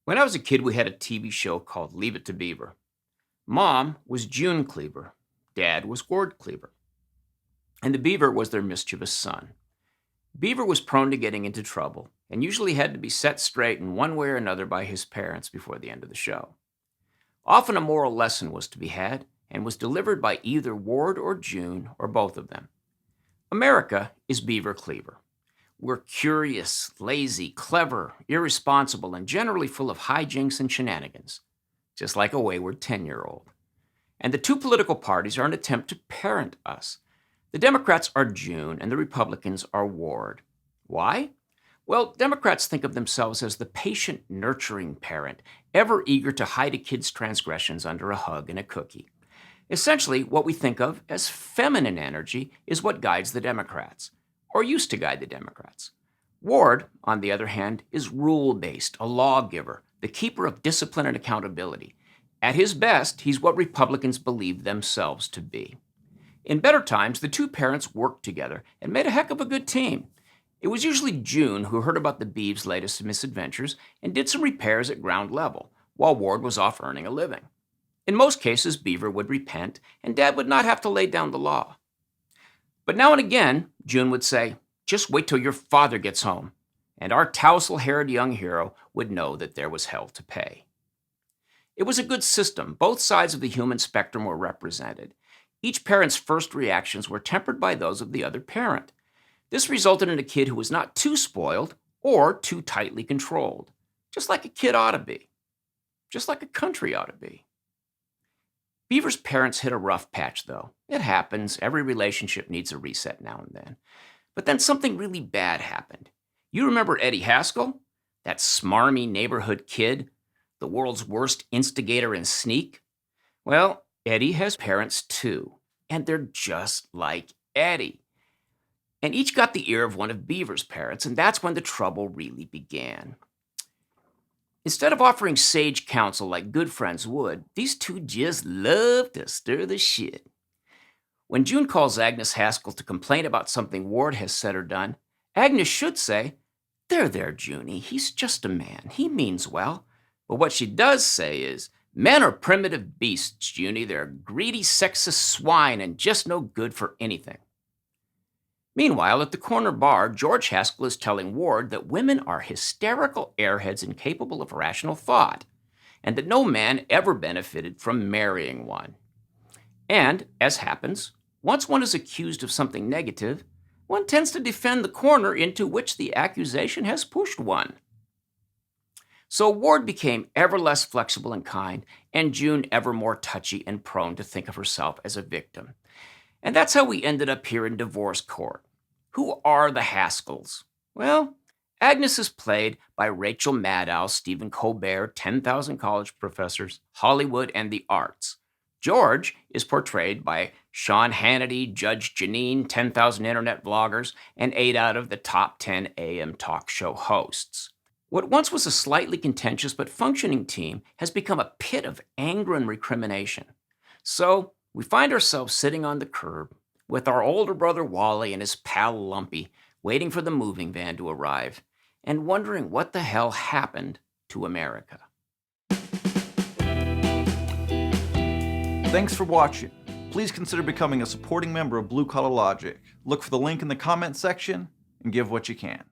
When I was a kid, we had a TV show called Leave It to Beaver. Mom was June Cleaver. Dad was Ward Cleaver. And the beaver was their mischievous son. Beaver was prone to getting into trouble and usually had to be set straight in one way or another by his parents before the end of the show. Often a moral lesson was to be had and was delivered by either Ward or June or both of them. America is Beaver Cleaver. We're curious, lazy, clever, irresponsible, and generally full of hijinks and shenanigans, just like a wayward 10-year-old. And the two political parties are an attempt to parent us. The Democrats are June and the Republicans are Ward. Why? Well, Democrats think of themselves as the patient, nurturing parent, ever eager to hide a kid's transgressions under a hug and a cookie. Essentially, what we think of as feminine energy is what guides the Democrats, or used to guide the Democrats. Ward, on the other hand, is rule-based, a lawgiver, the keeper of discipline and accountability. At his best, he's what Republicans believe themselves to be. In better times, the two parents worked together and made a heck of a good team. It was usually June who heard about the Beeves' latest misadventures and did some repairs at ground level, while Ward was off earning a living. In most cases, Beaver would repent, and Dad would not have to lay down the law. But now and again, June would say, "Just wait till your father gets home," and our tousle-haired young hero would know that there was hell to pay. It was a good system. Both sides of the human spectrum were represented. Each parent's first reactions were tempered by those of the other parent. This resulted in a kid who was not too spoiled or too tightly controlled, just like a kid ought to be, just like a country ought to be. Beaver's parents hit a rough patch, though. It happens. Every relationship needs a reset now and then. But then something really bad happened. You remember Eddie Haskell? That smarmy neighborhood kid? The world's worst instigator and sneak? Well, Eddie has parents too. And they're just like Eddie. And each got the ear of one of Beaver's parents, and that's when the trouble really began. Instead of offering sage counsel like good friends would, these two just love to stir the shit. When June calls Agnes Haskell to complain about something Ward has said or done, Agnes should say, there, Junie, he's just a man. He means well." But what she does say is, "Men are primitive beasts, Junie. They're greedy, sexist swine and just no good for anything." Meanwhile, at the corner bar, George Haskell is telling Ward that women are hysterical airheads incapable of rational thought, and that no man ever benefited from marrying one. And, as happens, once one is accused of something negative, one tends to defend the corner into which the accusation has pushed one. So Ward became ever less flexible and kind, and June ever more touchy and prone to think of herself as a victim. And that's how we ended up here in divorce court. Who are the Haskells? Well, Agnes is played by Rachel Maddow, Stephen Colbert, 10,000 College Professors, Hollywood, and the Arts. George is portrayed by Sean Hannity, Judge Janine, 10,000 Internet Vloggers, and 8 out of the top 10 AM talk show hosts. What once was a slightly contentious but functioning team has become a pit of anger and recrimination. So, we find ourselves sitting on the curb with our older brother Wally and his pal Lumpy waiting for the moving van to arrive and wondering what the hell happened to America. Thanks for watching. Please consider becoming a supporting member of Blue Collar Logic. Look for the link in the comments section and give what you can.